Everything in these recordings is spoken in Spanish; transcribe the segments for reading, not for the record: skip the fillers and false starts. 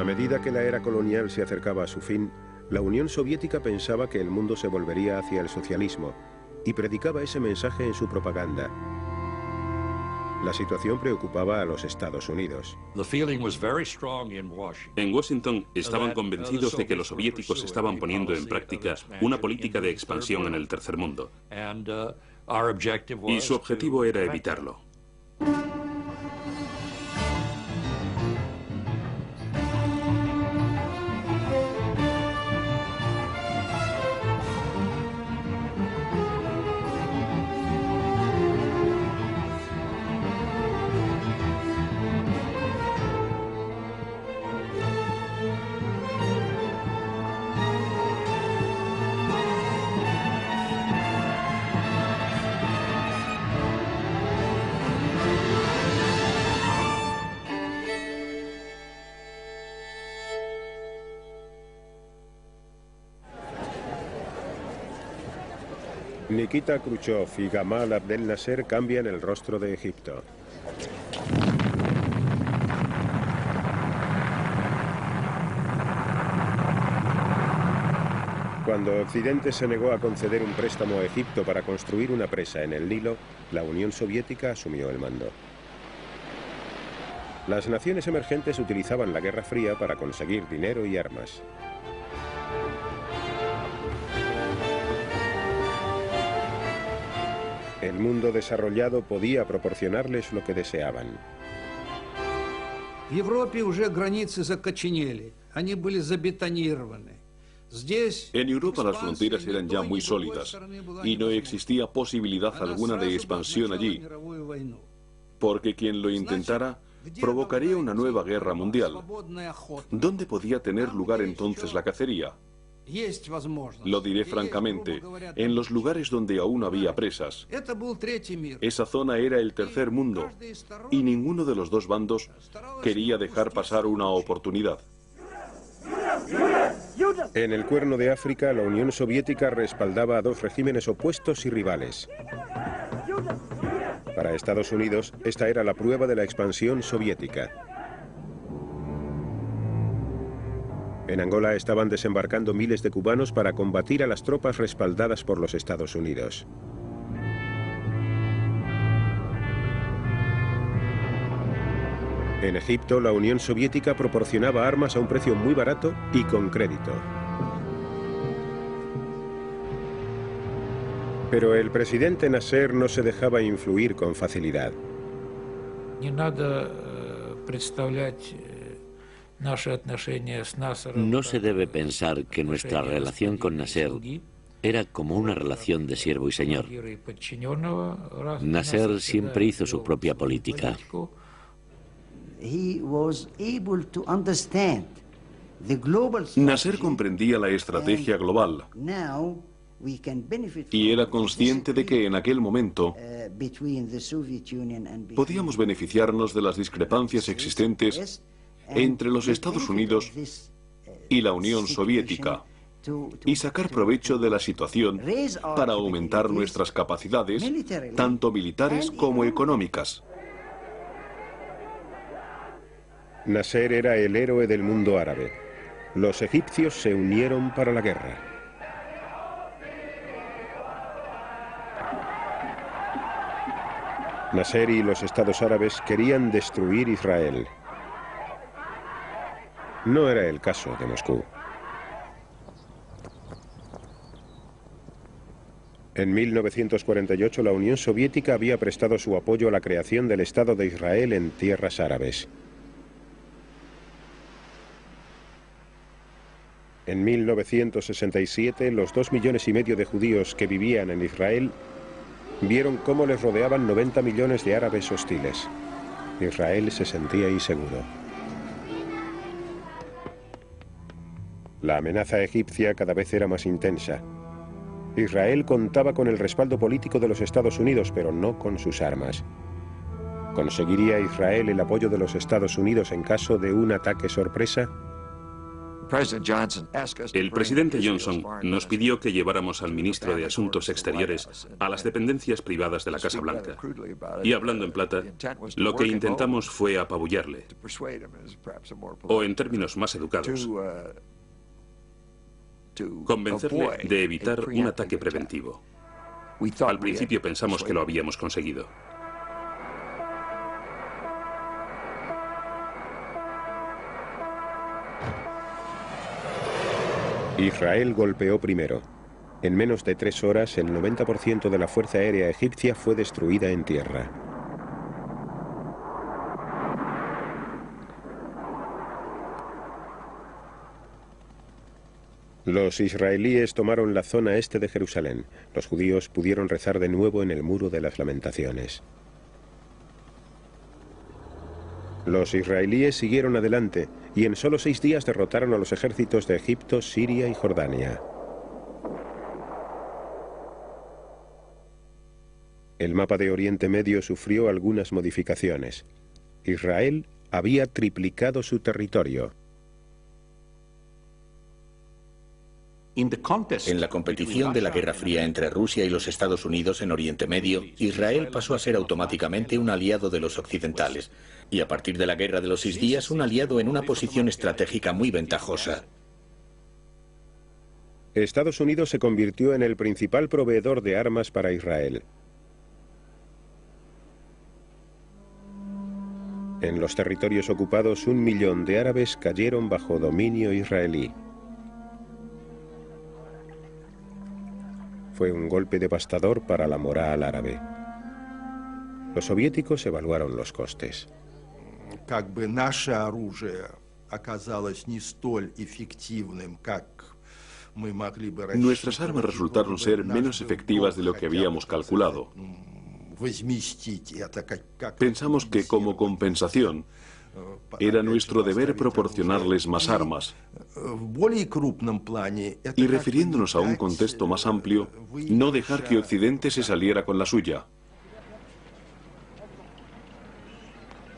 medida que la era colonial se acercaba a su fin, la Unión Soviética pensaba que el mundo se volvería hacia el socialismo y predicaba ese mensaje en su propaganda. La situación preocupaba a los Estados Unidos. En Washington estaban convencidos de que los soviéticos estaban poniendo en práctica una política de expansión en el tercer mundo. Y su objetivo era evitarlo. Nikita Khrushchev y Gamal Abdel Nasser cambian el rostro de Egipto. Cuando Occidente se negó a conceder un préstamo a Egipto para construir una presa en el Nilo, la Unión Soviética asumió el mando. Las naciones emergentes utilizaban la Guerra Fría para conseguir dinero y armas. El mundo desarrollado podía proporcionarles lo que deseaban. En Europa las fronteras eran ya muy sólidas y no existía posibilidad alguna de expansión allí, porque quien lo intentara provocaría una nueva guerra mundial. ¿Dónde podía tener lugar entonces la cacería? Lo diré francamente, en los lugares donde aún había presas. Esa zona era el tercer mundo y ninguno de los dos bandos quería dejar pasar una oportunidad. En el Cuerno de África, la Unión Soviética respaldaba a dos regímenes opuestos y rivales. Para Estados Unidos, esta era la prueba de la expansión soviética. En Angola estaban desembarcando miles de cubanos para combatir a las tropas respaldadas por los Estados Unidos. En Egipto, la Unión Soviética proporcionaba armas a un precio muy barato y con crédito. Pero el presidente Nasser no se dejaba influir con facilidad. No se debe pensar que nuestra relación con Nasser era como una relación de siervo y señor. Nasser siempre hizo su propia política. Nasser comprendía la estrategia global y era consciente de que en aquel momento podíamos beneficiarnos de las discrepancias existentes entre los Estados Unidos y la Unión Soviética y sacar provecho de la situación para aumentar nuestras capacidades, tanto militares como económicas. Nasser era el héroe del mundo árabe. Los egipcios se unieron para la guerra. Nasser y los estados árabes querían destruir Israel. No era el caso de Moscú. En 1948 la Unión Soviética había prestado su apoyo a la creación del Estado de Israel en tierras árabes. En 1967 los 2,5 millones de judíos que vivían en Israel vieron cómo les rodeaban 90 millones de árabes hostiles. Israel se sentía inseguro. La amenaza egipcia cada vez era más intensa. Israel contaba con el respaldo político de los Estados Unidos, pero no con sus armas. ¿Conseguiría Israel el apoyo de los Estados Unidos en caso de un ataque sorpresa? El presidente Johnson nos pidió que lleváramos al ministro de Asuntos Exteriores a las dependencias privadas de la Casa Blanca. Y hablando en plata, lo que intentamos fue apabullarle. O en términos más educados, convencerle de evitar un ataque preventivo. Al principio pensamos que lo habíamos conseguido. Israel golpeó primero. En menos de 3 horas, el 90% de la fuerza aérea egipcia fue destruida en tierra. Los israelíes tomaron la zona este de Jerusalén. Los judíos pudieron rezar de nuevo en el Muro de las Lamentaciones. Los israelíes siguieron adelante y en solo 6 días derrotaron a los ejércitos de Egipto, Siria y Jordania. El mapa de Oriente Medio sufrió algunas modificaciones. Israel había triplicado su territorio. En la competición de la Guerra Fría entre Rusia y los Estados Unidos en Oriente Medio, Israel pasó a ser automáticamente un aliado de los occidentales y a partir de la Guerra de los 6 días un aliado en una posición estratégica muy ventajosa. Estados Unidos se convirtió en el principal proveedor de armas para Israel. En los territorios ocupados, 1 millón de árabes cayeron bajo dominio israelí. Fue un golpe devastador para la moral árabe. Los soviéticos evaluaron los costes. Nuestras armas resultaron ser menos efectivas de lo que habíamos calculado. Pensamos que como compensación era nuestro deber proporcionarles más armas. Y refiriéndonos a un contexto más amplio, no dejar que Occidente se saliera con la suya.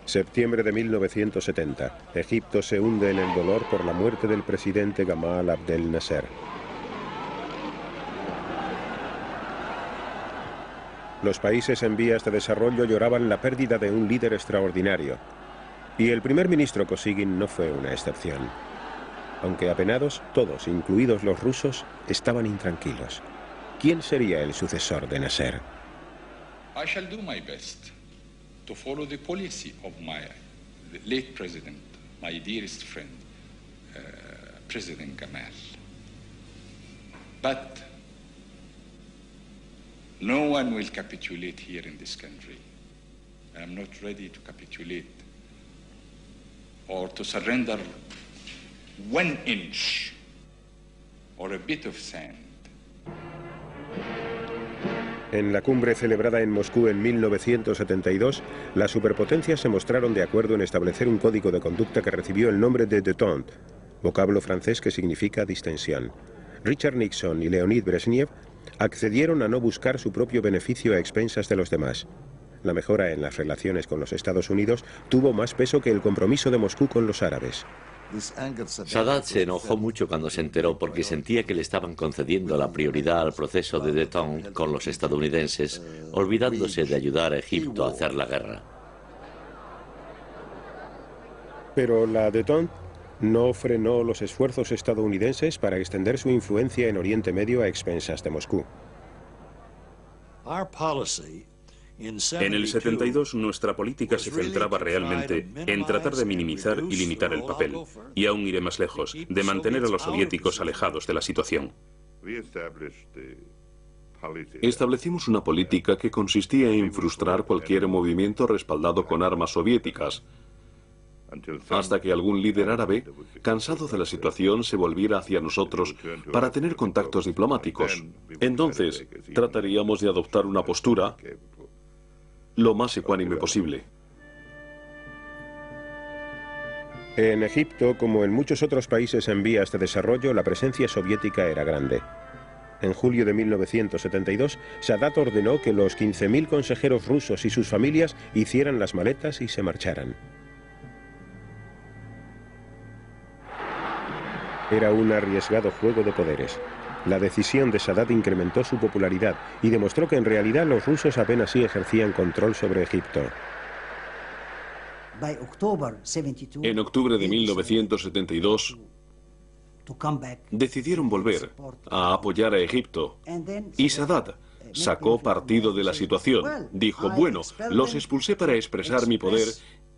Septiembre de 1970. Egipto se hunde en el dolor por la muerte del presidente Gamal Abdel Nasser. Los países en vías de desarrollo lloraban la pérdida de un líder extraordinario. Y el primer ministro Kosygin no fue una excepción. Aunque apenados, todos, incluidos los rusos, estaban intranquilos. ¿Quién sería el sucesor de Nasser? I shall do my best to follow the policy of my late president, my dearest friend, President Gamal. But no one will capitulate here in this country. I am not ready to capitulate or to surrender 1 inch or a bit of sand. En la cumbre celebrada en Moscú en 1972, las superpotencias se mostraron de acuerdo en establecer un código de conducta que recibió el nombre de détente, vocablo francés que significa distensión. Richard Nixon y Leonid Brezhnev accedieron a no buscar su propio beneficio a expensas de los demás. La mejora en las relaciones con los Estados Unidos tuvo más peso que el compromiso de Moscú con los árabes. Sadat se enojó mucho cuando se enteró porque sentía que le estaban concediendo la prioridad al proceso de détente con los estadounidenses, olvidándose de ayudar a Egipto a hacer la guerra. Pero la détente no frenó los esfuerzos estadounidenses para extender su influencia en Oriente Medio a expensas de Moscú. En el 72, nuestra política se centraba realmente en tratar de minimizar y limitar el papel, y aún iré más lejos, de mantener a los soviéticos alejados de la situación. Establecimos una política que consistía en frustrar cualquier movimiento respaldado con armas soviéticas, hasta que algún líder árabe, cansado de la situación, se volviera hacia nosotros para tener contactos diplomáticos. Entonces, trataríamos de adoptar una postura lo más ecuánime posible. En Egipto, como en muchos otros países en vías de desarrollo, la presencia soviética era grande. En julio de 1972, Sadat ordenó que los 15.000 consejeros rusos y sus familias hicieran las maletas y se marcharan. Era un arriesgado juego de poderes. La decisión de Sadat incrementó su popularidad y demostró que en realidad los rusos apenas sí ejercían control sobre Egipto. En octubre de 1972, decidieron volver a apoyar a Egipto y Sadat sacó partido de la situación. Dijo, bueno, los expulsé para expresar mi poder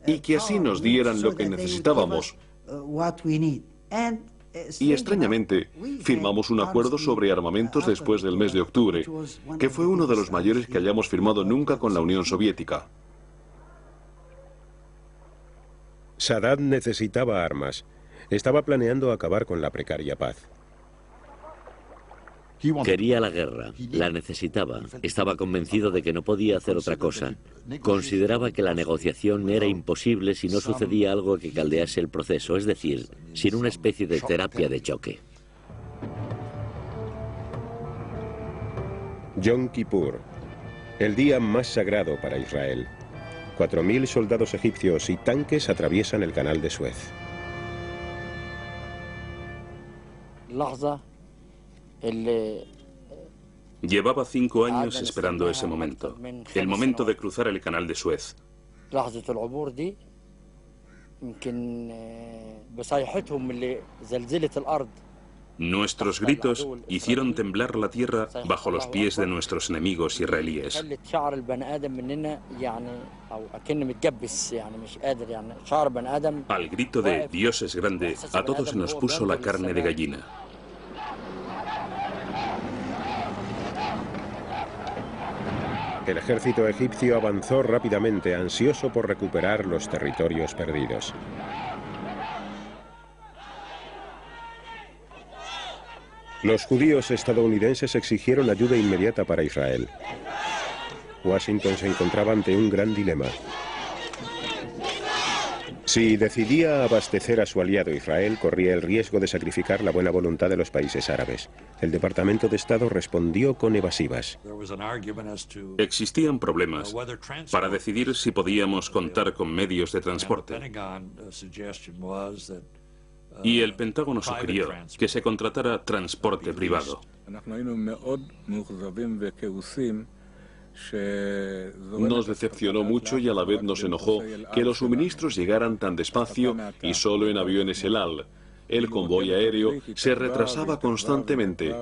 y que así nos dieran lo que necesitábamos. Y extrañamente, firmamos un acuerdo sobre armamentos después del mes de octubre, que fue uno de los mayores que hayamos firmado nunca con la Unión Soviética. Sadat necesitaba armas. Estaba planeando acabar con la precaria paz. Quería la guerra, la necesitaba, estaba convencido de que no podía hacer otra cosa. Consideraba que la negociación era imposible si no sucedía algo que caldease el proceso, es decir, sin una especie de terapia de choque. Yom Kippur, el día más sagrado para Israel. 4.000 soldados egipcios y tanques atraviesan el canal de Suez. Llevaba 5 años esperando ese momento, el momento de cruzar el canal de Suez. Nuestros gritos hicieron temblar la tierra bajo los pies de nuestros enemigos israelíes. Al grito de Dios es grande, a todos se nos puso la carne de gallina. El ejército egipcio avanzó rápidamente, ansioso por recuperar los territorios perdidos. Los judíos estadounidenses exigieron ayuda inmediata para Israel. Washington se encontraba ante un gran dilema. Si decidía abastecer a su aliado Israel, corría el riesgo de sacrificar la buena voluntad de los países árabes. El Departamento de Estado respondió con evasivas. Existían problemas para decidir si podíamos contar con medios de transporte. Y el Pentágono sugirió que se contratara transporte privado. Nos decepcionó mucho y a la vez nos enojó que los suministros llegaran tan despacio y solo en aviones El Al. El convoy aéreo se retrasaba constantemente.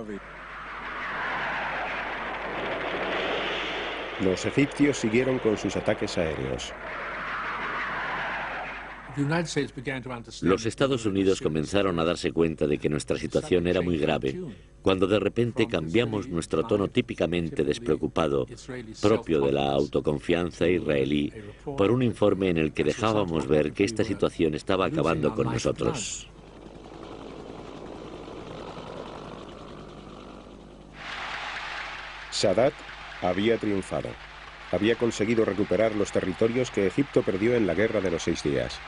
Los egipcios siguieron con sus ataques aéreos. Los Estados Unidos comenzaron a darse cuenta de que nuestra situación era muy grave, cuando de repente cambiamos nuestro tono típicamente despreocupado, propio de la autoconfianza israelí, por un informe en el que dejábamos ver que esta situación estaba acabando con nosotros. Sadat había triunfado. Había conseguido recuperar los territorios que Egipto perdió en la Guerra de los 6 días.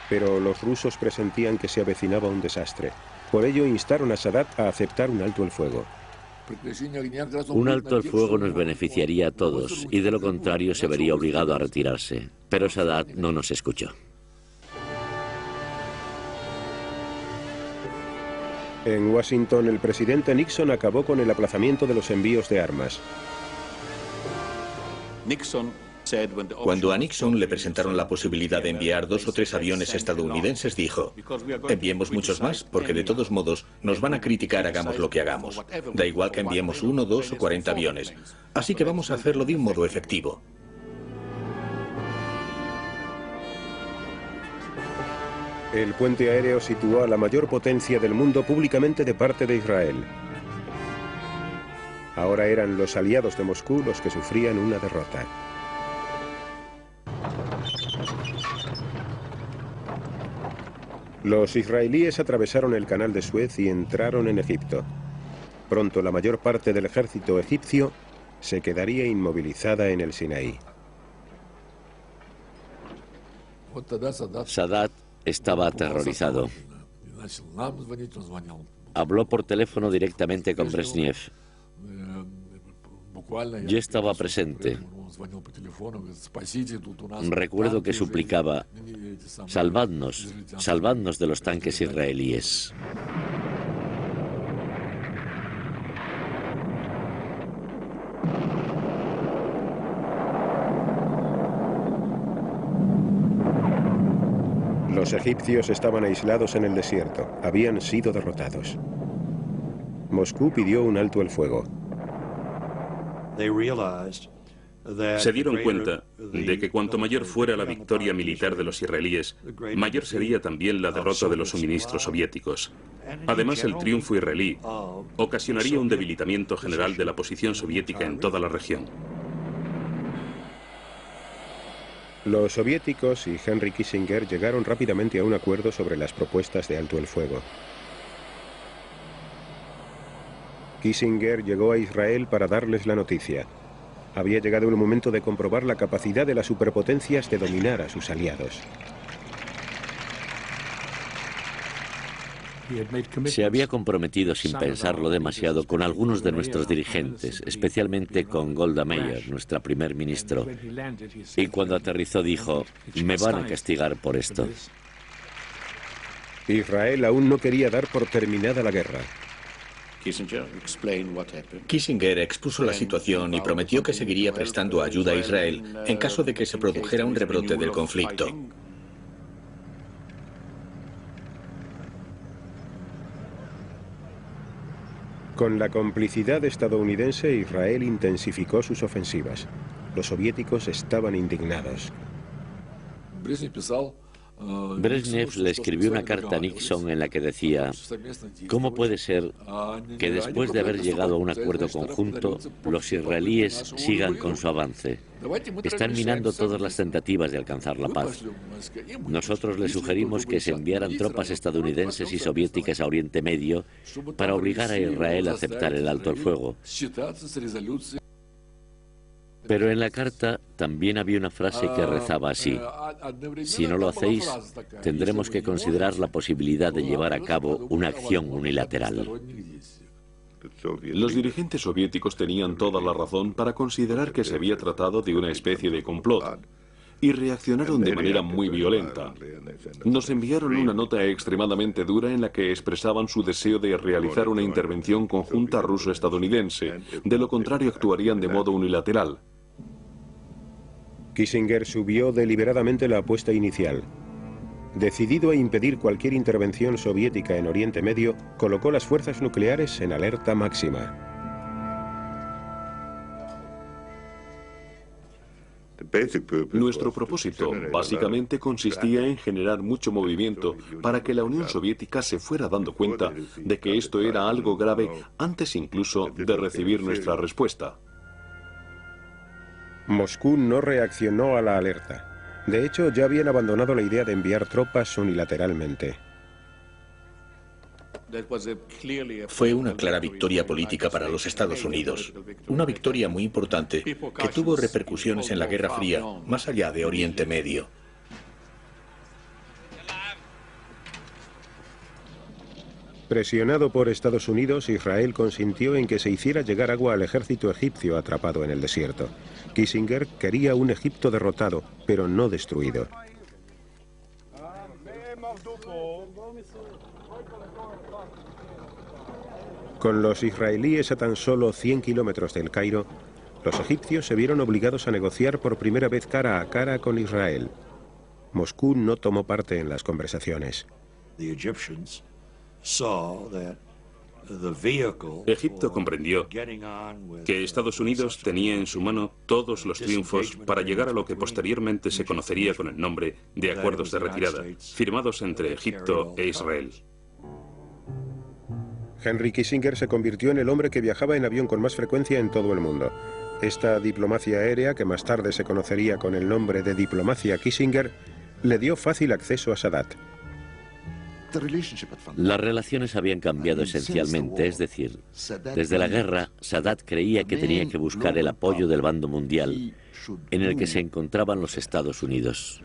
Pero los rusos presentían que se avecinaba un desastre. Por ello instaron a Sadat a aceptar un alto el fuego. Un alto el fuego nos beneficiaría a todos y de lo contrario se vería obligado a retirarse. Pero Sadat no nos escuchó. En Washington, el presidente Nixon acabó con el aplazamiento de los envíos de armas. Cuando a Nixon le presentaron la posibilidad de enviar 2 o 3 aviones estadounidenses, dijo: enviemos muchos más, porque de todos modos nos van a criticar hagamos lo que hagamos. Da igual que enviemos 1, 2 o 40 aviones. Así que vamos a hacerlo de un modo efectivo. El puente aéreo situó a la mayor potencia del mundo públicamente de parte de Israel. Ahora eran los aliados de Moscú los que sufrían una derrota. Los israelíes atravesaron el canal de Suez y entraron en Egipto. Pronto la mayor parte del ejército egipcio se quedaría inmovilizada en el Sinaí. Sadat estaba aterrorizado. Habló por teléfono directamente con Brezhnev. Yo estaba presente. Recuerdo que suplicaba: salvadnos, salvadnos de los tanques israelíes. Los egipcios estaban aislados en el desierto, habían sido derrotados. Moscú pidió un alto el fuego. Se dieron cuenta de que cuanto mayor fuera la victoria militar de los israelíes, mayor sería también la derrota de los suministros soviéticos. Además, el triunfo israelí ocasionaría un debilitamiento general de la posición soviética en toda la región. Los soviéticos y Henry Kissinger llegaron rápidamente a un acuerdo sobre las propuestas de alto el fuego. Kissinger llegó a Israel para darles la noticia. Había llegado el momento de comprobar la capacidad de las superpotencias de dominar a sus aliados. Se había comprometido sin pensarlo demasiado con algunos de nuestros dirigentes, especialmente con Golda Meir, nuestra primer ministro. Y cuando aterrizó dijo: me van a castigar por esto. Israel aún no quería dar por terminada la guerra. Kissinger expuso la situación y prometió que seguiría prestando ayuda a Israel en caso de que se produjera un rebrote del conflicto. Con la complicidad estadounidense, Israel intensificó sus ofensivas. Los soviéticos estaban indignados. Brezhnev le escribió una carta a Nixon en la que decía: ¿cómo puede ser que después de haber llegado a un acuerdo conjunto, los israelíes sigan con su avance? Están minando todas las tentativas de alcanzar la paz. Nosotros les sugerimos que se enviaran tropas estadounidenses y soviéticas a Oriente Medio para obligar a Israel a aceptar el alto el fuego. Pero en la carta también había una frase que rezaba así: si no lo hacéis, tendremos que considerar la posibilidad de llevar a cabo una acción unilateral. Los dirigentes soviéticos tenían toda la razón para considerar que se había tratado de una especie de complot, y reaccionaron de manera muy violenta. Nos enviaron una nota extremadamente dura en la que expresaban su deseo de realizar una intervención conjunta ruso-estadounidense, de lo contrario actuarían de modo unilateral. Kissinger subió deliberadamente la apuesta inicial. Decidido a impedir cualquier intervención soviética en Oriente Medio, colocó las fuerzas nucleares en alerta máxima. Nuestro propósito básicamente consistía en generar mucho movimiento para que la Unión Soviética se fuera dando cuenta de que esto era algo grave antes incluso de recibir nuestra respuesta. Moscú no reaccionó a la alerta. De hecho, ya habían abandonado la idea de enviar tropas unilateralmente. Fue una clara victoria política para los Estados Unidos. Una victoria muy importante que tuvo repercusiones en la Guerra Fría, más allá de Oriente Medio. Presionado por Estados Unidos, Israel consintió en que se hiciera llegar agua al ejército egipcio atrapado en el desierto. Kissinger quería un Egipto derrotado, pero no destruido. Con los israelíes a tan solo 100 kilómetros del Cairo, los egipcios se vieron obligados a negociar por primera vez cara a cara con Israel. Moscú no tomó parte en las conversaciones. Egipto comprendió que Estados Unidos tenía en su mano todos los triunfos para llegar a lo que posteriormente se conocería con el nombre de Acuerdos de Retirada, firmados entre Egipto e Israel. Henry Kissinger se convirtió en el hombre que viajaba en avión con más frecuencia en todo el mundo. Esta diplomacia aérea, que más tarde se conocería con el nombre de diplomacia Kissinger, le dio fácil acceso a Sadat. Las relaciones habían cambiado esencialmente, es decir, desde la guerra, Sadat creía que tenía que buscar el apoyo del bando mundial, en el que se encontraban los Estados Unidos.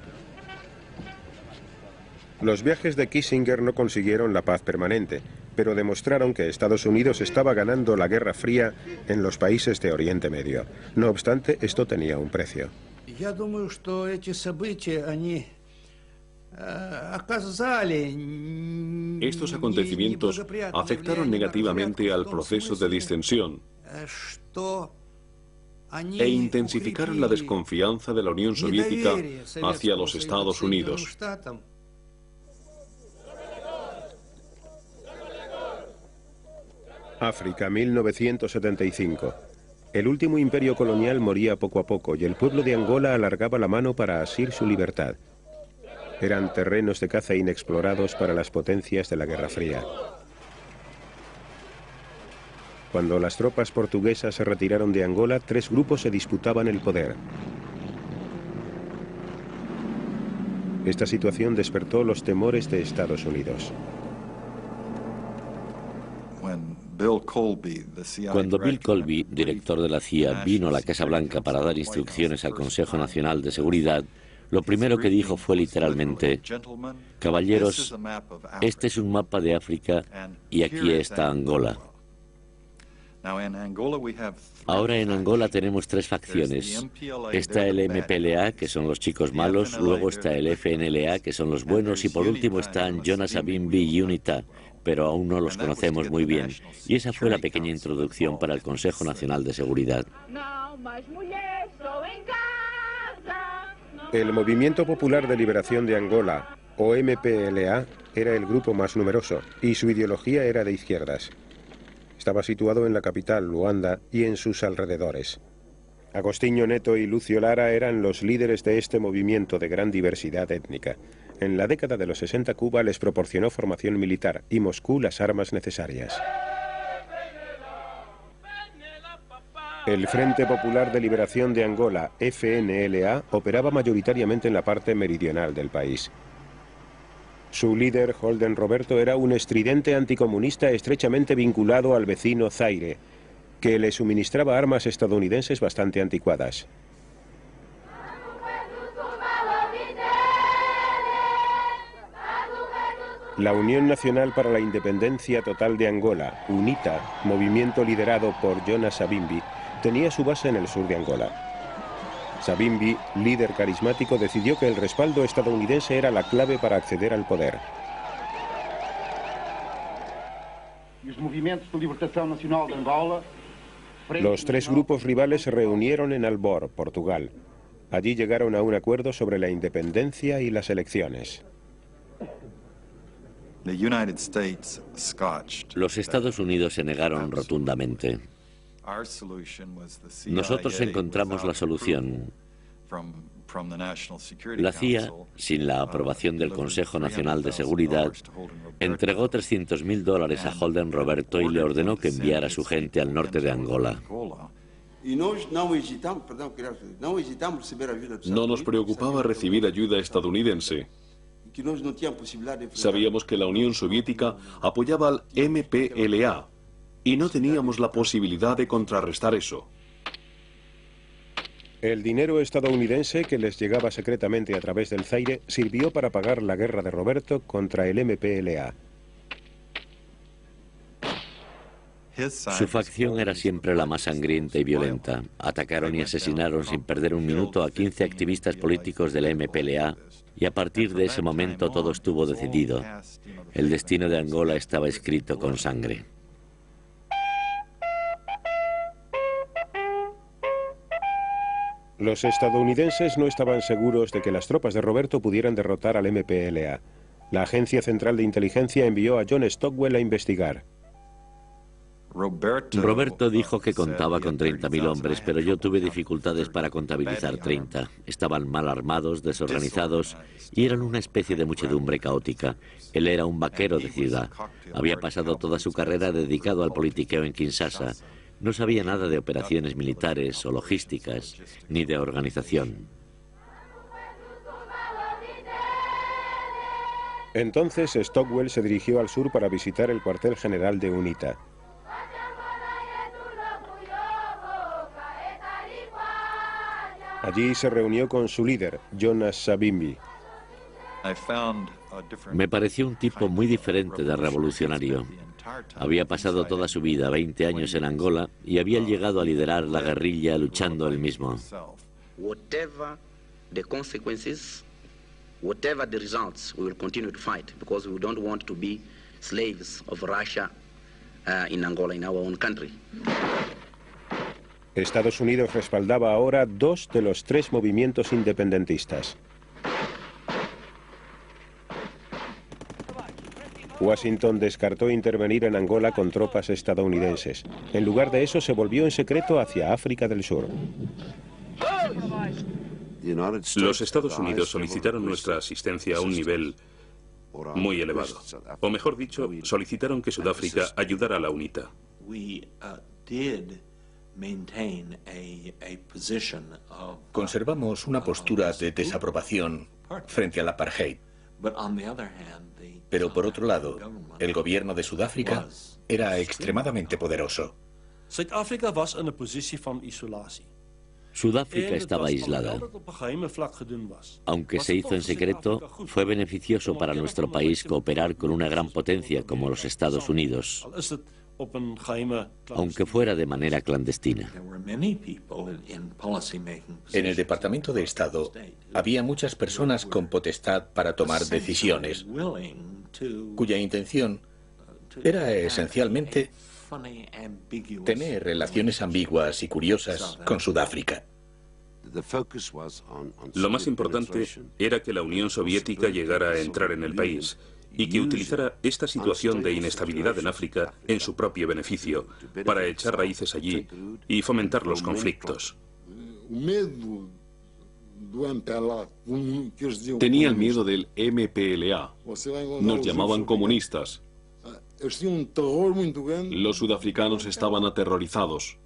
Los viajes de Kissinger no consiguieron la paz permanente. pero demostraron que Estados Unidos estaba ganando la Guerra Fría en los países de Oriente Medio. No obstante, esto tenía un precio. Estos acontecimientos afectaron negativamente al proceso de distensión e intensificaron la desconfianza de la Unión Soviética hacia los Estados Unidos. África, 1975. El último imperio colonial moría poco a poco y el pueblo de Angola alargaba la mano para asir su libertad. Eran terrenos de caza inexplorados para las potencias de la Guerra Fría. Cuando las tropas portuguesas se retiraron de Angola, 3 grupos se disputaban el poder. Esta situación despertó los temores de Estados Unidos. Cuando Bill Colby, director de la CIA, vino a la Casa Blanca para dar instrucciones al Consejo Nacional de Seguridad, lo primero que dijo fue literalmente: caballeros, este es un mapa de África y aquí está Angola. Ahora en Angola tenemos 3 facciones. Está el MPLA, que son los chicos malos, luego está el FNLA, que son los buenos, y por último están Jonas Savimbi y UNITA, pero aún no los conocemos muy bien. Y esa fue la pequeña introducción para el Consejo Nacional de Seguridad. El Movimiento Popular de Liberación de Angola, o MPLA, era el grupo más numeroso y su ideología era de izquierdas. Estaba situado en la capital, Luanda, y en sus alrededores. Agostinho Neto y Lucio Lara eran los líderes de este movimiento de gran diversidad étnica. En la década de los 60, Cuba les proporcionó formación militar y Moscú las armas necesarias. El Frente Popular de Liberación de Angola, FNLA, operaba mayoritariamente en la parte meridional del país. Su líder, Holden Roberto, era un estridente anticomunista estrechamente vinculado al vecino Zaire, que le suministraba armas estadounidenses bastante anticuadas. La Unión Nacional para la Independencia Total de Angola, UNITA, movimiento liderado por Jonas Savimbi, tenía su base en el sur de Angola. Savimbi, líder carismático, decidió que el respaldo estadounidense era la clave para acceder al poder. Los 3 grupos rivales se reunieron en Albor, Portugal. Allí llegaron a un acuerdo sobre la independencia y las elecciones. Los Estados Unidos se negaron rotundamente. Nosotros encontramos la solución. La CIA, sin la aprobación del Consejo Nacional de Seguridad, entregó $300.000 a Holden Roberto y le ordenó que enviara a su gente al norte de Angola. No nos preocupaba recibir ayuda estadounidense. Sabíamos que la Unión Soviética apoyaba al MPLA y no teníamos la posibilidad de contrarrestar eso. El dinero estadounidense que les llegaba secretamente a través del Zaire sirvió para pagar la guerra de Roberto contra el MPLA. Su facción era siempre la más sangrienta y violenta. Atacaron y asesinaron sin perder un minuto a 15 activistas políticos del MPLA y a partir de ese momento todo estuvo decidido. El destino de Angola estaba escrito con sangre. Los estadounidenses no estaban seguros de que las tropas de Roberto pudieran derrotar al MPLA. La Agencia Central de Inteligencia envió a John Stockwell a investigar. Roberto dijo que contaba con 30.000 hombres, pero yo tuve dificultades para contabilizar 30. Estaban mal armados, desorganizados y eran una especie de muchedumbre caótica. Él era un vaquero de ciudad. Había pasado toda su carrera dedicado al politiqueo en Kinshasa. No sabía nada de operaciones militares o logísticas, ni de organización. Entonces Stockwell se dirigió al sur para visitar el cuartel general de UNITA. Allí se reunió con su líder, Jonas Savimbi. Me pareció un tipo muy diferente de revolucionario. Había pasado toda su vida, 20 años en Angola, y había llegado a liderar la guerrilla luchando él mismo. Whatever the consequences, whatever the results, we will continue to fight because we don't want to be slaves of Russia in Angola, in our own country. Estados Unidos respaldaba ahora 2 de los 3 movimientos independentistas. Washington descartó intervenir en Angola con tropas estadounidenses. En lugar de eso, se volvió en secreto hacia África del Sur. Los Estados Unidos solicitaron nuestra asistencia a un nivel muy elevado. O mejor dicho, solicitaron que Sudáfrica ayudara a la UNITA. Conservamos una postura de desaprobación frente al apartheid. Pero por otro lado, el gobierno de Sudáfrica era extremadamente poderoso. Sudáfrica estaba aislada. Aunque se hizo en secreto, fue beneficioso para nuestro país cooperar con una gran potencia como los Estados Unidos, aunque fuera de manera clandestina. En el Departamento de Estado había muchas personas con potestad para tomar decisiones, cuya intención era esencialmente tener relaciones ambiguas y curiosas con Sudáfrica. Lo más importante era que la Unión Soviética llegara a entrar en el país y que utilizara esta situación de inestabilidad en África en su propio beneficio, para echar raíces allí y fomentar los conflictos. Tenía el miedo del MPLA. Nos llamaban comunistas. Los sudafricanos estaban aterrorizados.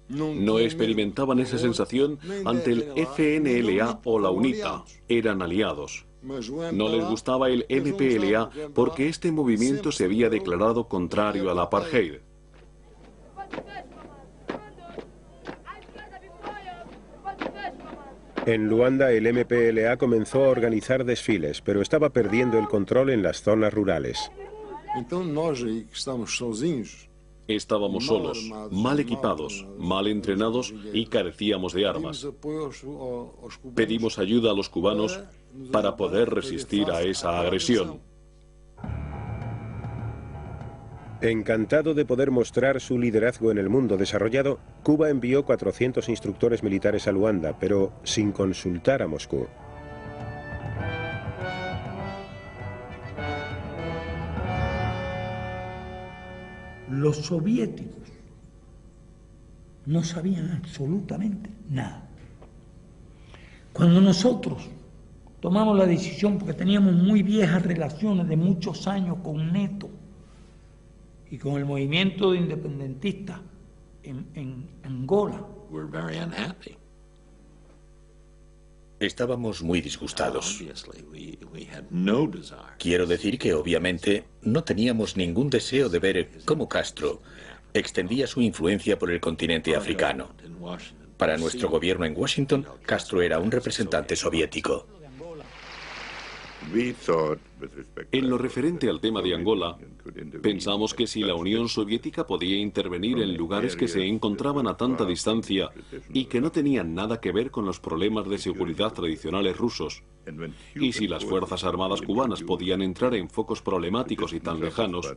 No experimentaban esa sensación ante el FNLA o la UNITA. Eran aliados. No les gustaba el MPLA porque este movimiento se había declarado contrario al apartheid. En Luanda, el MPLA comenzó a organizar desfiles, pero estaba perdiendo el control en las zonas rurales. Estábamos solos, mal equipados, mal entrenados y carecíamos de armas. Pedimos ayuda a los cubanos para poder resistir a esa agresión. Encantado de poder mostrar su liderazgo en el mundo desarrollado, Cuba envió 400 instructores militares a Luanda, pero sin consultar a Moscú. Los soviéticos no sabían absolutamente nada. Cuando nosotros tomamos la decisión, porque teníamos muy viejas relaciones de muchos años con Neto y con el movimiento independentista en Angola, estábamos muy disgustados. Quiero decir que obviamente no teníamos ningún deseo de ver cómo Castro extendía su influencia por el continente africano. Para nuestro gobierno en Washington, Castro era un representante soviético. En lo referente al tema de Angola, pensamos que si la Unión Soviética podía intervenir en lugares que se encontraban a tanta distancia y que no tenían nada que ver con los problemas de seguridad tradicionales rusos, y si las Fuerzas Armadas cubanas podían entrar en focos problemáticos y tan lejanos,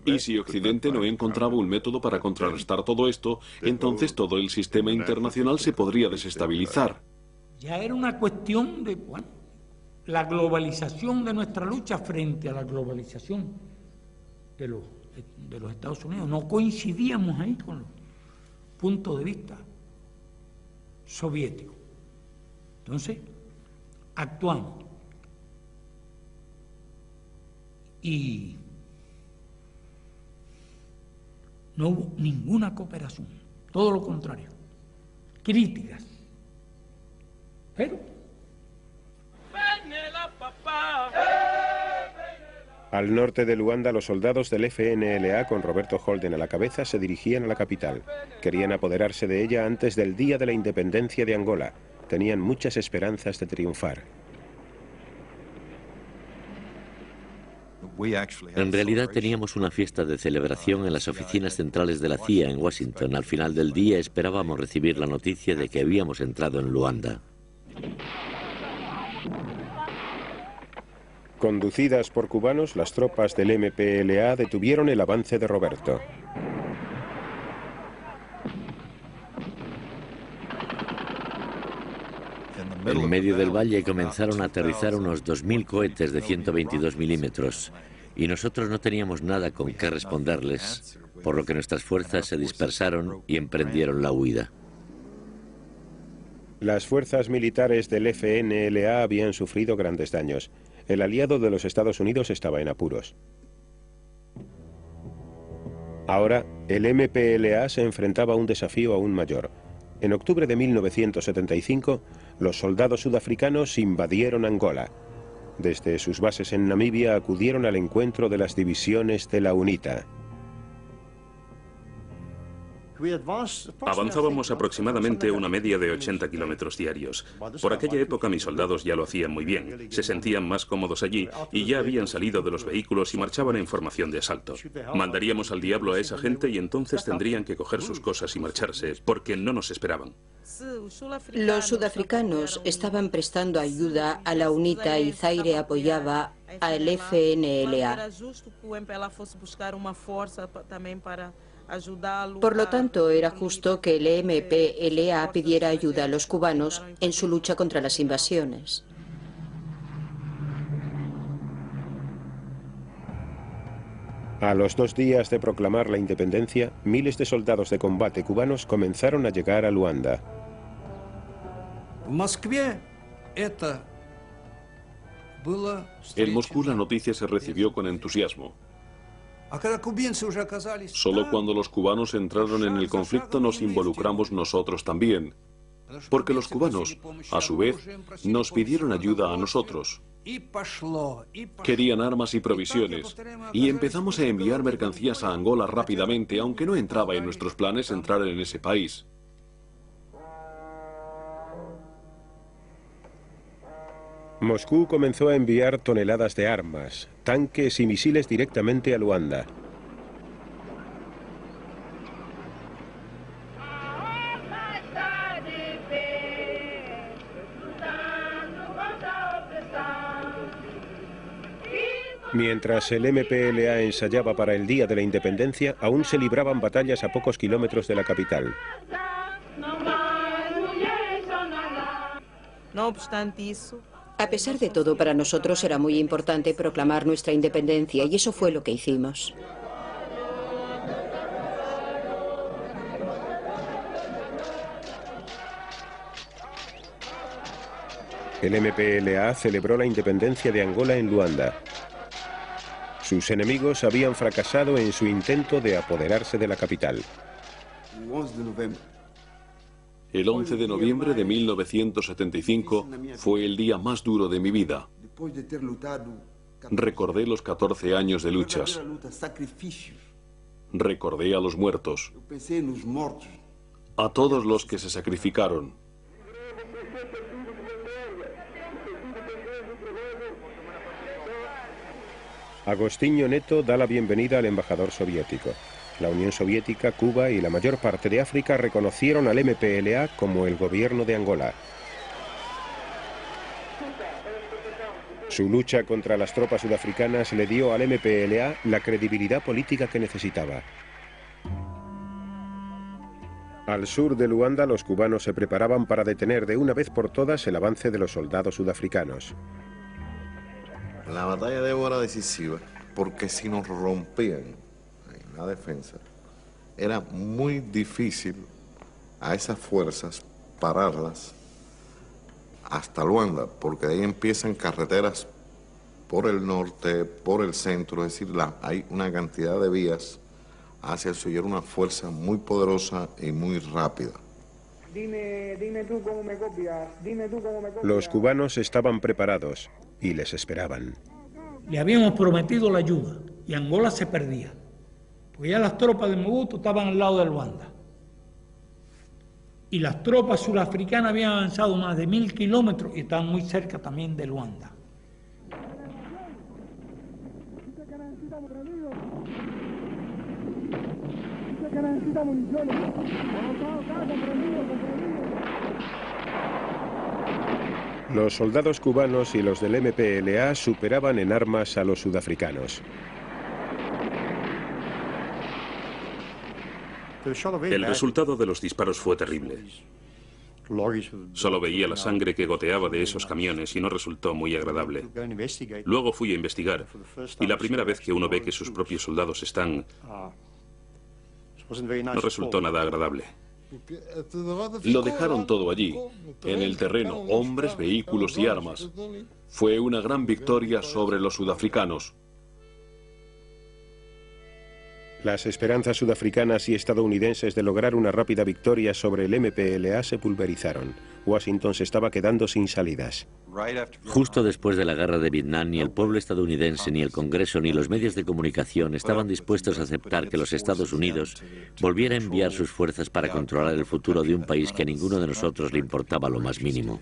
y si Occidente no encontraba un método para contrarrestar todo esto, entonces todo el sistema internacional se podría desestabilizar. ya era una cuestión de la globalización de nuestra lucha frente a la globalización de los Estados Unidos. No coincidíamos ahí con los puntos de vista soviéticos. Entonces, actuamos. Y no hubo ninguna cooperación, todo lo contrario, críticas. Pero al norte de Luanda, los soldados del FNLA, con Roberto Holden a la cabeza, se dirigían a la capital. Querían apoderarse de ella antes del día de la independencia de Angola. Tenían muchas esperanzas de triunfar. En realidad teníamos una fiesta de celebración en las oficinas centrales de la CIA en Washington. Al final del día esperábamos recibir la noticia de que habíamos entrado en Luanda. Conducidas por cubanos, las tropas del MPLA detuvieron el avance de Roberto. En medio del valle comenzaron a aterrizar unos 2000 cohetes de 122 milímetros y nosotros no teníamos nada con qué responderles, por lo que nuestras fuerzas se dispersaron y emprendieron la huida. Las fuerzas militares del FNLA habían sufrido grandes daños. El aliado de los Estados Unidos estaba en apuros. Ahora, el MPLA se enfrentaba a un desafío aún mayor. En octubre de 1975, los soldados sudafricanos invadieron Angola. Desde sus bases en Namibia acudieron al encuentro de las divisiones de la UNITA. Avanzábamos aproximadamente una media de 80 kilómetros diarios. Por aquella época mis soldados ya lo hacían muy bien, se sentían más cómodos allí y ya habían salido de los vehículos y marchaban en formación de asalto. Mandaríamos al diablo a esa gente y entonces tendrían que coger sus cosas y marcharse, porque no nos esperaban. Los sudafricanos estaban prestando ayuda a la UNITA y Zaire apoyaba al FNLA. Por lo tanto, era justo que el MPLA pidiera ayuda a los cubanos en su lucha contra las invasiones. A los 2 días de proclamar la independencia, miles de soldados de combate cubanos comenzaron a llegar a Luanda. En Moscú la noticia se recibió con entusiasmo. Solo cuando los cubanos entraron en el conflicto nos involucramos nosotros también, porque los cubanos, a su vez, nos pidieron ayuda a nosotros. Querían armas y provisiones, y empezamos a enviar mercancías a Angola rápidamente, aunque no entraba en nuestros planes entrar en ese país. Moscú comenzó a enviar toneladas de armas, tanques y misiles directamente a Luanda. Mientras el MPLA ensayaba para el Día de la Independencia, aún se libraban batallas a pocos kilómetros de la capital. No obstante eso, a pesar de todo, para nosotros era muy importante proclamar nuestra independencia y eso fue lo que hicimos. El MPLA celebró la independencia de Angola en Luanda. Sus enemigos habían fracasado en su intento de apoderarse de la capital. El 11 de noviembre de 1975 fue el día más duro de mi vida. Recordé los 14 años de luchas. Recordé a los muertos, a todos los que se sacrificaron. Agostinho Neto da la bienvenida al embajador soviético. La Unión Soviética, Cuba y la mayor parte de África reconocieron al MPLA como el gobierno de Angola. Su lucha contra las tropas sudafricanas le dio al MPLA la credibilidad política que necesitaba. Al sur de Luanda, los cubanos se preparaban para detener de una vez por todas el avance de los soldados sudafricanos. La batalla de Ebo era decisiva porque si nos rompían en la defensa, era muy difícil a esas fuerzas pararlas hasta Luanda, porque de ahí empiezan carreteras por el norte, por el centro, es decir, hay una cantidad de vías hacia el sur. Era una fuerza muy poderosa y muy rápida. Dime tú cómo me copias, Los cubanos estaban preparados y les esperaban. Le habíamos prometido la ayuda y Angola se perdía, porque ya las tropas de Mobutu estaban al lado de Luanda. Y las tropas surafricanas habían avanzado más de 1000 kilómetros y estaban muy cerca también de Luanda. Los soldados cubanos y los del MPLA superaban en armas a los sudafricanos. El resultado de los disparos fue terrible. Solo veía la sangre que goteaba de esos camiones y no resultó muy agradable. Luego fui a investigar, y la primera vez que uno ve que sus propios soldados están... no resultó nada agradable. Lo dejaron todo allí, en el terreno, hombres, vehículos y armas. Fue una gran victoria sobre los sudafricanos. Las esperanzas sudafricanas y estadounidenses de lograr una rápida victoria sobre el MPLA se pulverizaron. Washington se estaba quedando sin salidas. Justo después de la guerra de Vietnam, ni el pueblo estadounidense, ni el Congreso, ni los medios de comunicación estaban dispuestos a aceptar que los Estados Unidos volviera a enviar sus fuerzas para controlar el futuro de un país que a ninguno de nosotros le importaba lo más mínimo.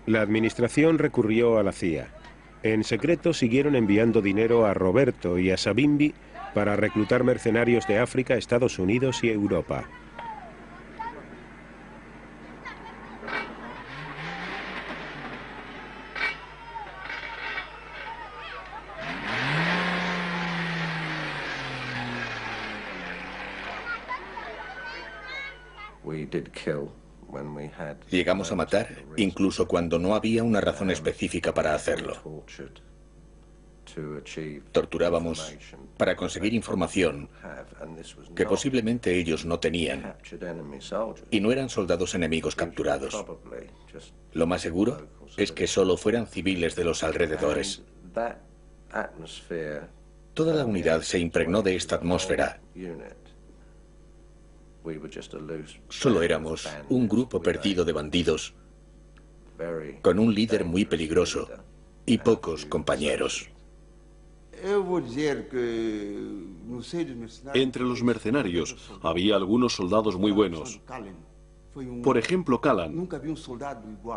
La administración recurrió a la CIA. En secreto siguieron enviando dinero a Roberto y a Savimbi para reclutar mercenarios de África, Estados Unidos y Europa. Llegamos a matar, incluso cuando no había una razón específica para hacerlo. Torturábamos para conseguir información que posiblemente ellos no tenían, y no eran soldados enemigos capturados. Lo más seguro es que solo fueran civiles de los alrededores. Toda la unidad se impregnó de esta atmósfera. Solo éramos un grupo perdido de bandidos, con un líder muy peligroso y pocos compañeros. Entre los mercenarios había algunos soldados muy buenos. Por ejemplo, Callan.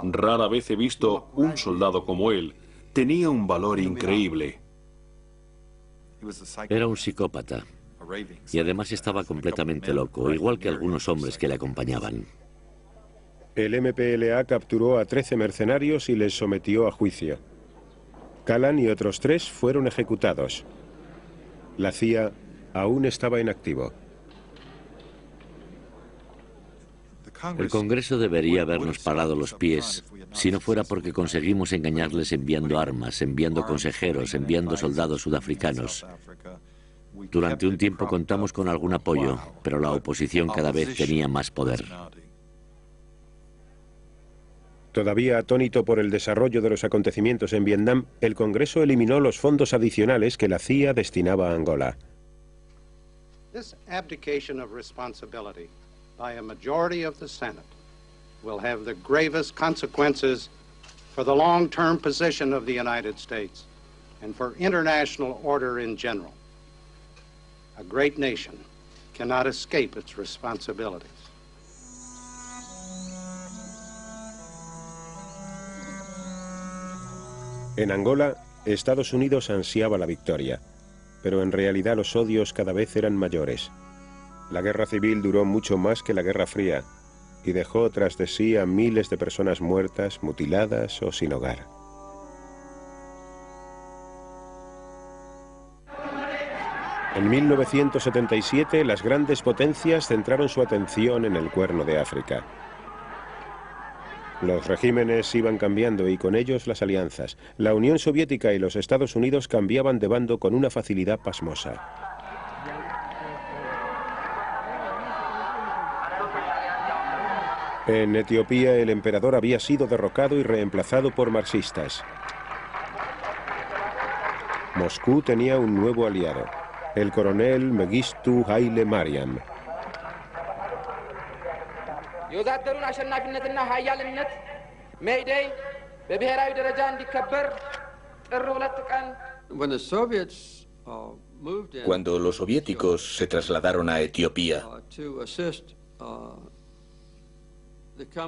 Rara vez he visto un soldado como él. Tenía un valor increíble. Era un psicópata. Y además estaba completamente loco, igual que algunos hombres que le acompañaban. El MPLA capturó a 13 mercenarios y les sometió a juicio. Callan y otros 3 fueron ejecutados. La CIA aún estaba en activo. El Congreso debería habernos parado los pies si no fuera porque conseguimos engañarles enviando armas, enviando consejeros, enviando soldados sudafricanos. Durante un tiempo contamos con algún apoyo, pero la oposición cada vez tenía más poder. Todavía atónito por el desarrollo de los acontecimientos en Vietnam, el Congreso eliminó los fondos adicionales que la CIA destinaba a Angola. This abdication of responsibility by a majority of the Senate will have the gravest consequences for the long-term position of the United States and for international order in general. A great nation cannot escape its responsibilities. En Angola, Estados Unidos ansiaba la victoria, pero en realidad los odios cada vez eran mayores. La guerra civil duró mucho más que la Guerra Fría y dejó tras de sí a miles de personas muertas, mutiladas o sin hogar. En 1977, las grandes potencias centraron su atención en el Cuerno de África. Los regímenes iban cambiando y con ellos las alianzas. La Unión Soviética y los Estados Unidos cambiaban de bando con una facilidad pasmosa. En Etiopía, el emperador había sido derrocado y reemplazado por marxistas. Moscú tenía un nuevo aliado, el coronel Mengistu Haile Mariam. Cuando los soviéticos se trasladaron a Etiopía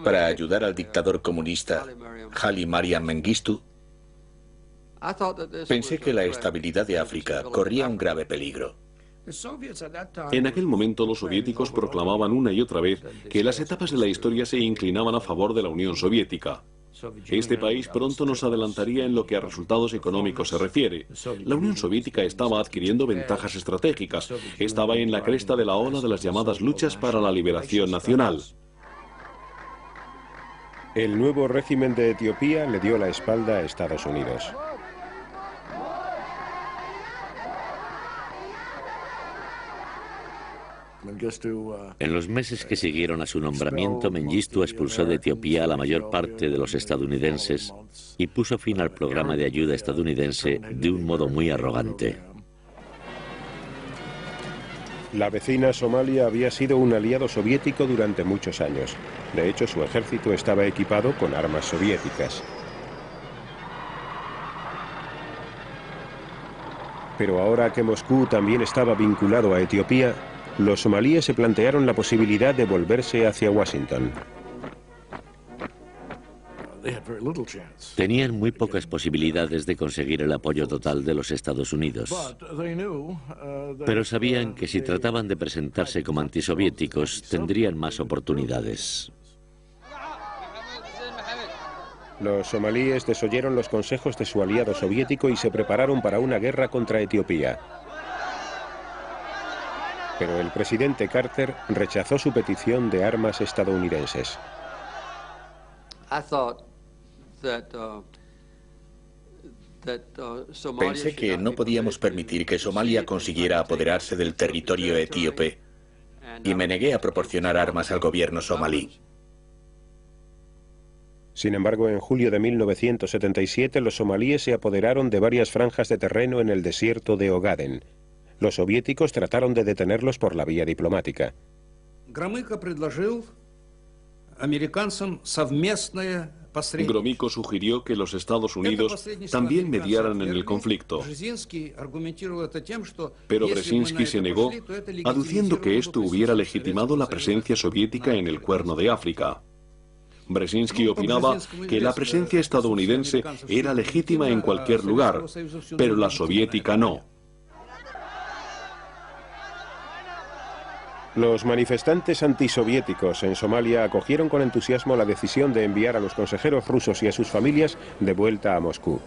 para ayudar al dictador comunista Haile Mariam Mengistu, Pensé que la estabilidad de África corría un grave peligro. En aquel momento los soviéticos proclamaban una y otra vez que las etapas de la historia se inclinaban a favor de la Unión Soviética. Este país pronto nos adelantaría en lo que a resultados económicos se refiere. La Unión Soviética estaba adquiriendo ventajas estratégicas, estaba en la cresta de la ola de las llamadas luchas para la liberación nacional. El nuevo régimen de Etiopía le dio la espalda a Estados Unidos. En los meses que siguieron a su nombramiento, Mengistu expulsó de Etiopía a la mayor parte de los estadounidenses y puso fin al programa de ayuda estadounidense de un modo muy arrogante. La vecina Somalia había sido un aliado soviético durante muchos años. De hecho, su ejército estaba equipado con armas soviéticas. Pero ahora que Moscú también estaba vinculado a Etiopía, los somalíes se plantearon la posibilidad de volverse hacia Washington. Tenían muy pocas posibilidades de conseguir el apoyo total de los Estados Unidos. Pero sabían que si trataban de presentarse como antisoviéticos, tendrían más oportunidades. Los somalíes desoyeron los consejos de su aliado soviético y se prepararon para una guerra contra Etiopía. Pero el presidente Carter rechazó su petición de armas estadounidenses. Pensé que no podíamos permitir que Somalia consiguiera apoderarse del territorio etíope y me negué a proporcionar armas al gobierno somalí. Sin embargo, en julio de 1977 los somalíes se apoderaron de varias franjas de terreno en el desierto de Ogaden. Los soviéticos trataron de detenerlos por la vía diplomática. Gromyko sugirió que los Estados Unidos también mediaran en el conflicto. Pero Brzezinski se negó, aduciendo que esto hubiera legitimado la presencia soviética en el Cuerno de África. Brzezinski opinaba que la presencia estadounidense era legítima en cualquier lugar, pero la soviética no. Los manifestantes antisoviéticos en Somalia acogieron con entusiasmo la decisión de enviar a los consejeros rusos y a sus familias de vuelta a Moscú.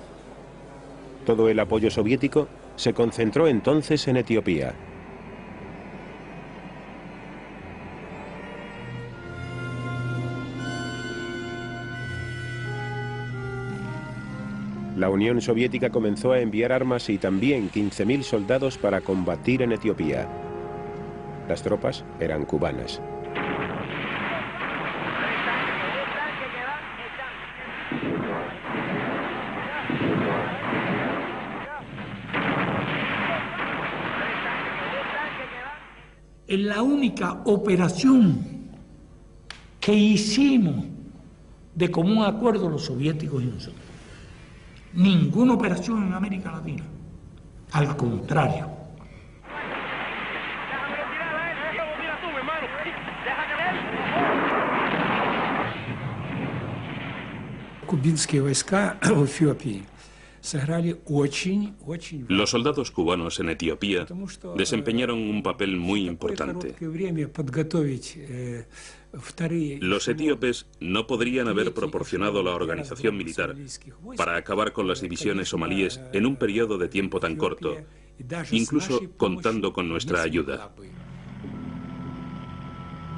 Todo el apoyo soviético se concentró entonces en Etiopía. La Unión Soviética comenzó a enviar armas y también 15.000 soldados para combatir en Etiopía. Las tropas eran cubanas. Es la única operación que hicimos de común acuerdo los soviéticos y nosotros. Ninguna operación en América Latina. Al contrario. Los soldados cubanos en Etiopía desempeñaron un papel muy importante. Los etíopes no podrían haber proporcionado la organización militar para acabar con las divisiones somalíes en un periodo de tiempo tan corto, incluso contando con nuestra ayuda.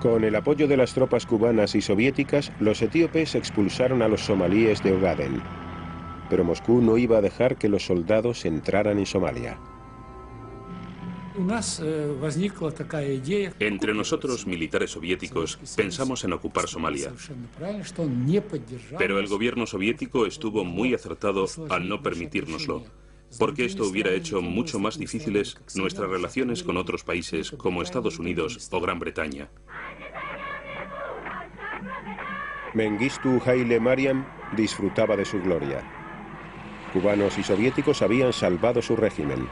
Con el apoyo de las tropas cubanas y soviéticas, los etíopes expulsaron a los somalíes de Ogaden. Pero Moscú no iba a dejar que los soldados entraran en Somalia. Entre nosotros, militares soviéticos, pensamos en ocupar Somalia. Pero el gobierno soviético estuvo muy acertado al no permitírnoslo, porque esto hubiera hecho mucho más difíciles nuestras relaciones con otros países como Estados Unidos o Gran Bretaña. Mengistu Haile Mariam disfrutaba de su gloria. Cubanos y soviéticos habían salvado su régimen.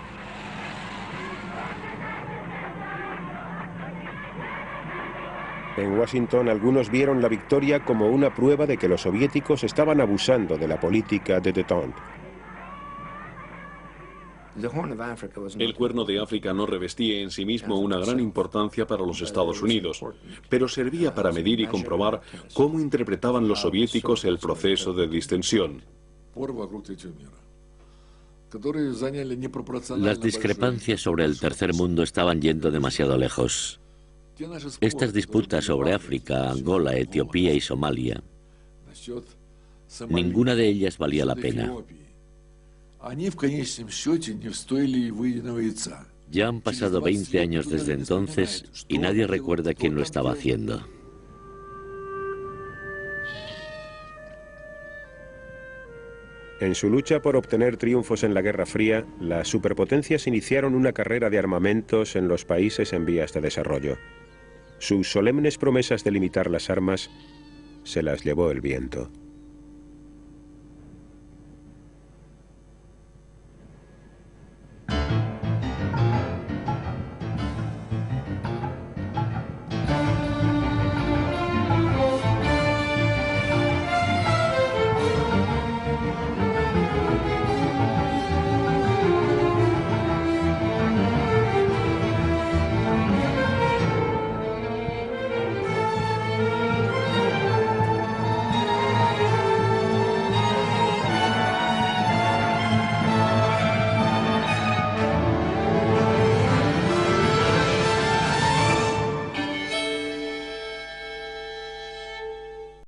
En Washington, algunos vieron la victoria como una prueba de que los soviéticos estaban abusando de la política de détente. El Cuerno de África no revestía en sí mismo una gran importancia para los Estados Unidos, pero servía para medir y comprobar cómo interpretaban los soviéticos el proceso de distensión. Las discrepancias sobre el tercer mundo estaban yendo demasiado lejos. Estas disputas sobre África, Angola, Etiopía y Somalia, ninguna de ellas valía la pena. Ya han pasado 20 años desde entonces y nadie recuerda quién lo estaba haciendo. En su lucha por obtener triunfos en la Guerra Fría, las superpotencias iniciaron una carrera de armamentos en los países en vías de desarrollo. Sus solemnes promesas de limitar las armas se las llevó el viento.